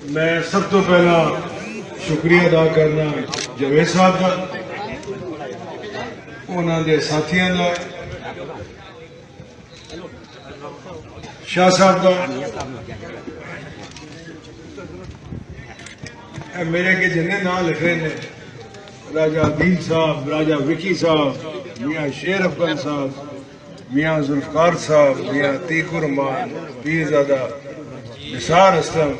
मैं सब तो पहला शुक्रिया अदा करना जावेद साहब का, उन्होंने साथियों का, शाह साहब का, मेरे के जिन्हें ना लिखे ने राजा अदील साहब, राजा विकी साहब, मियाँ शेर अफगन साहब, मियाँ जुल्फकार साहब, मियाँ तीकू रहमान, पीरजादा निसार असलम,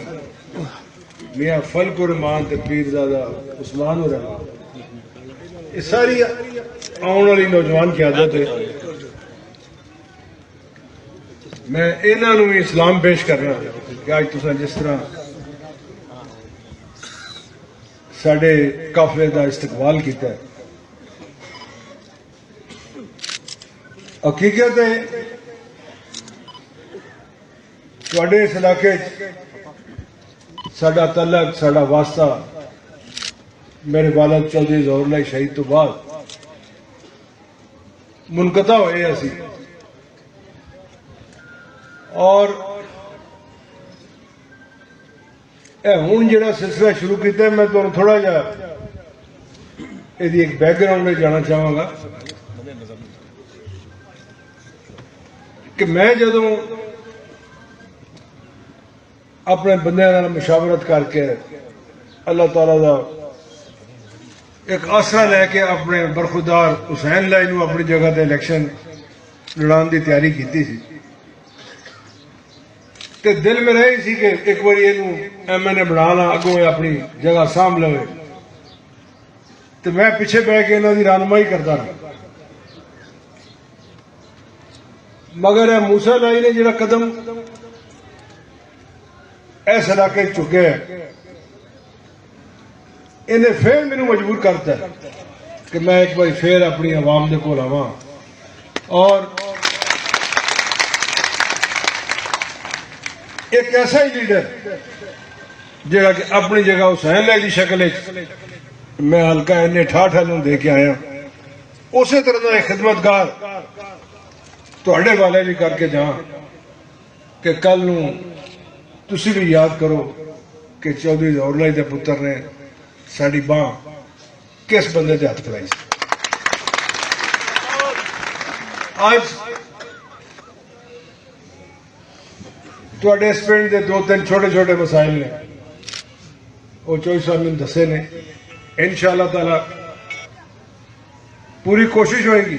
मियाँ फलकुर रहमान ते पीरजादा उस्मान रहमान, ये सारी आने वाली नौजवान की आदत है। मैं इन्हों भी इस्लाम पेश करना कि अज तुसां जिस तरह साडे काफले का इस्तकबाल किया है, हकीकत है तुहाडे इस इलाके साडा तलक साडा वास्ता मेरे वालिद चौधरी ज़हरुल्लाह शहीद तो बाद मुनकता होए असी, और हुण जिहड़ा सिलसिला शुरू किया मैं तुहानूं थोड़ा जिहा इहदी एक बैकग्राउंड में जाना चाहांगा कि मैं जदों अपने बंदियां नाल मुशावरत करके अल्लाह ताला दा एक आसरा लैके अपने बरखुदार हुसैन लाई नूं अपनी जगह ते इलैक्शन लड़ाने की तैयारी की सी, ते दिल में रही सी कि एक बार MNA बना ला, अगों अपनी जगह सांभ लवे, तो मैं पिछे बह के इन्हों की रहनुमाई करता रहा। मगर मूसा लाई ने जिहड़ा कदम इस इलाके चुके इन्हें फिर मैनू मजबूर करता है कि मैं एक बार फिर अपनी आवाम दे कोल आवां, और एक ऐसा ही लीडर जिहड़ा कि अपनी जगह हुसैन लाई की शक्ल मैं हल्का इन्ने 68 दे के आया, उस तरह का एक खिदमतगार तुहाडे वाले भी करके जा कि कल नूं तुसी भी याद करो कि चौधरी ज़हरुल्लाह दे पुत्र ने साड़ी बांह किस बंदे के हाथ फड़ाई। आज तुहाडे इस पिंड के 2-3 छोटे छोटे मसाइल ने वो चौधरी साहब ने दसे ने, इंशाअल्लाह ताला पूरी कोशिश होएगी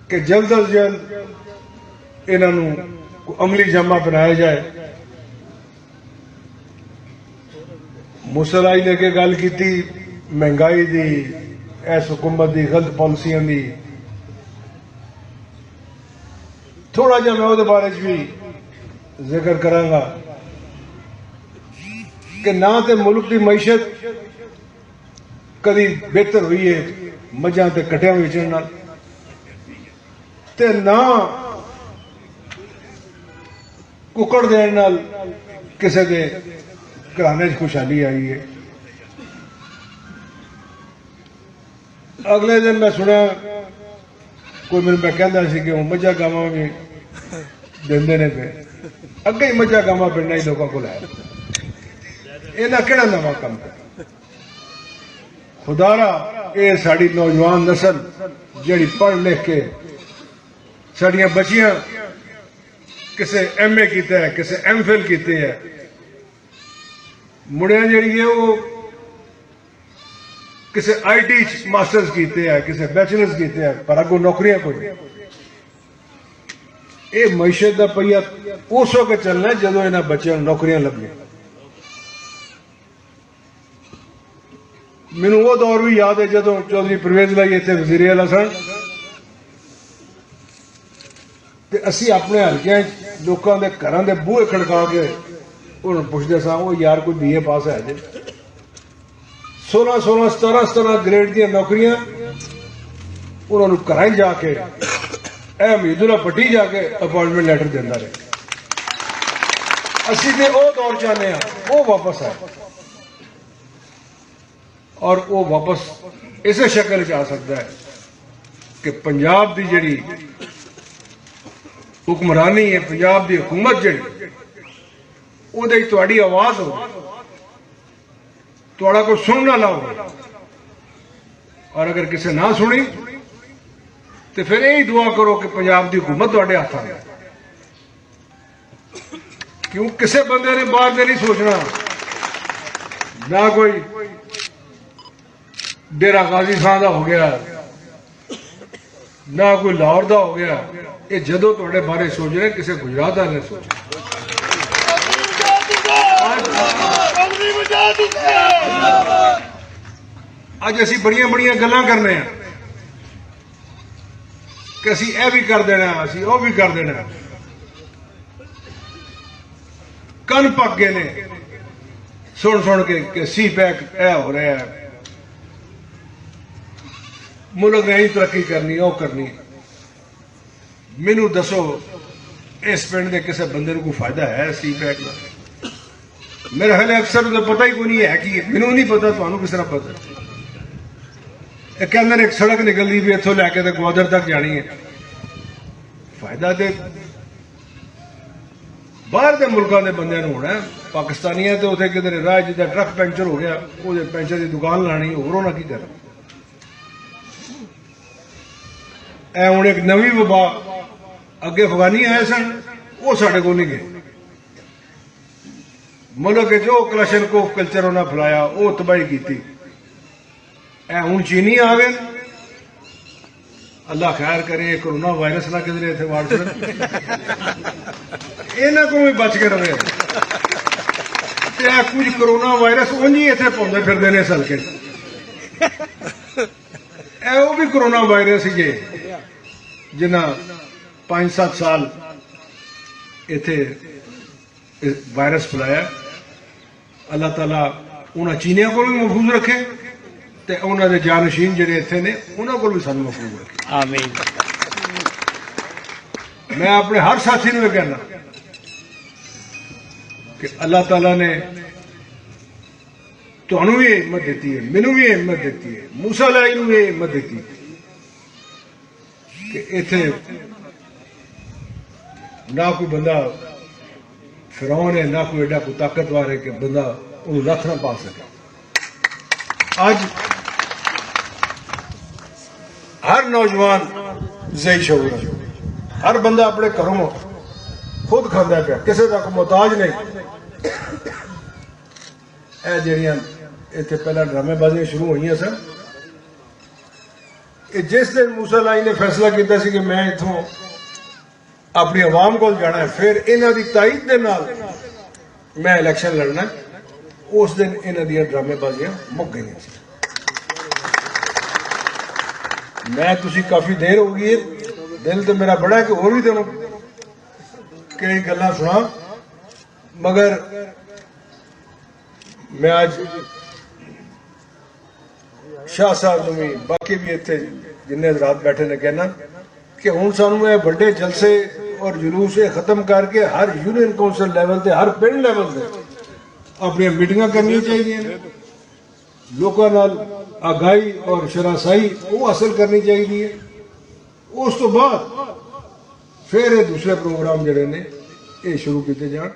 कि जल्द अज जल्द इन्हों अमली जामा बनाया जाए। मूसलाई ने के गल की महंगाई की, इस हुकूमत की गलत पॉलिसियों की, थोड़ा जा मैं उहदे बारे भी जिक्र करांगा कि ना तो मुल्क की मैशत कभी बेहतर हुई है मझां ते कटियां बेचण नाल, ते ना कुकड़ देण नाल किसी के घराने खुशहाली आई है। अगले दिन मैं सुना कोई मैं कहता सी कि मझा गावां भी देंदे ने पे, अगे ही मझा गावां पिंडां ही लोगों को है, इन्हां किहड़ा नवां काम है। खुदारा ये साड़ी नौजवान नस्ल जिहड़ी पढ़ लिख के साड़ियां बच्चियां किसे MA किया है, किसे MPhil किए है, मुड़िया जी है वो किसे IT मास्टर्स किए है, किसे बैचलर्स किए है, पर अगों नौकरियां कोई। ये मैशत का पहिया उस वक्त चलना है जदों इन्हां बच्चों को नौकरियां लभणियां। मैनूं वो दौर भी याद है जदों चौधरी परवेज लाई इत्थे वजीर आला सन, ते असीं अपने हल्कियां लोगों के घरों के बूहे खड़का के उन्होंने पुछते सा, वो यार कोई BA पास है जे 16-16 17-17 ग्रेड दी नौकरियां उन्होंने घर ही जाके हमीदुल्ला पट्टी जाके अपॉइंटमेंट लेटर देता रहे। असीं ते वो दौर चाहते हैं वो वापस आए, और वो वापस इस शक्ल च आ सकता है कि पंजाब की जिहड़ी हुक्मरानी है, पंजाब की हुकूमत जी ਉਹਦੇ ਵਿੱਚ ਤੁਹਾਡੀ ਆਵਾਜ਼ ਹੋਵੇ, ਤੁਹਾਡਾ ਕੋਈ ਸੁਣਨ ਵਾਲਾ ਹੋਵੇ। और अगर किसी ना सुनी तो फिर यही दुआ करो कि पंजाब की हुकूमत तुहाडे हाथों में। क्यों किसी बंदे ने बाहर से नहीं सोचना, ना कोई डेरा गाजी खान का हो गया, ना कोई लाहौर का हो गया। ये जदों तुहाडे बारे सोच रहे किसी गुजरात वाले ने सोचना। अज असी बड़िया बड़िया गल्लां करने कि असी यह भी कर देना, असी वह भी कर देना। कन पक गए ने सुन सुन के कि सी पैक यह हो रहा है, मुल्क ने तरक्की करनी, वह करनी। मैनू दसो इस पिंड के किसी बंदे को कोई फायदा है सी पैक का? मेरे ख्याल अक्सर तो पता ही कोई नहीं है कि मैनू नहीं पता, तुहानू किस तरह पता? कहते एक सड़क निकलती भी इतों लैके तो ग्वादर तक जानी है। फायदा तो बाहर के मुल्कों के बंद होना है। पाकिस्तानिया तो उसे किधर राह जिदा ट्रक पंचर हो गया, वो पंचर की दुकान लानी, होर होना की कर। हूँ एक नवी वबा अगे अफगानी आए सन, वो साढ़े को नहीं गए। मुल्क जो क्लशनकोफ कल्चर उन्हें फैलाया, वो तबाही की। हूँ चीनी आ गए। अल्लाह खैर करे कोरोना वायरस ना किधरे इतने वाड़ छड़, इन्हों को भी बच के रहे। कुछ कोरोना वायरस उंज ही इतने पाते फिरते हैं इस हल्के। वो भी कोरोना वायरस ही जिन्हें 5-7 साल इतने वायरस फैलाया। अल्लाह ताला उन्होंने चीनिया को भी महफूज रखे ते उन्होंने जानशीन जिहड़े इत्थे ने उन्होंने को भी सानू महफूज रखे। आमीन। मैं अपने हर साथी ने कहना कि अल्लाह ताला ने तुहानू भी हिम्मत दी है, मैनू भी हिम्मत दी है, मूसा लाई नू भी हिम्मत दी कि इत्थे ना कोई बंदा फिरौन है, ना कोई एडा कोई ताकतवर है कि बंदा उन्हें रख ना पा सके। आज हर नौजवान ज़ही शऊर है, हर बंदा अपने घरों खुद खांदा पिया, किसी का मोहताज नहीं। यह जड़ियां इतने पहला ड्रामेबाजियां शुरू हुई सन, जिस दिन मूसा लाई ने फैसला किया कि मैं इथों अपनी आवाम को जाना है, फिर इन्हों की ताईद के नाल मैं इलैक्शन लड़ना, उस दिन इन्हों दी ड्रामेबाजियां मुक गई। मैं तुसी काफी देर हो गई है, दिल तो मेरा बड़ा है कि और भी तेनों कई गल्लां सुना, मगर मैं आज शाह साहब नूं भी बाकी भी इत्थे जिन्ने रात बैठे ने कहना कि हुण सानूं ये बड़े जलसे और जुलूस खत्म करके हर यूनियन कौंसल लैवल से, हर पिंड लैवल से अपनी मीटिंगां करनी चाहिए, लोगों नाल आगाही और शरासाई वो हासिल करनी चाहिए। उस तो बाद फिर दूसरे प्रोग्राम जड़े ने ये शुरू किए जान।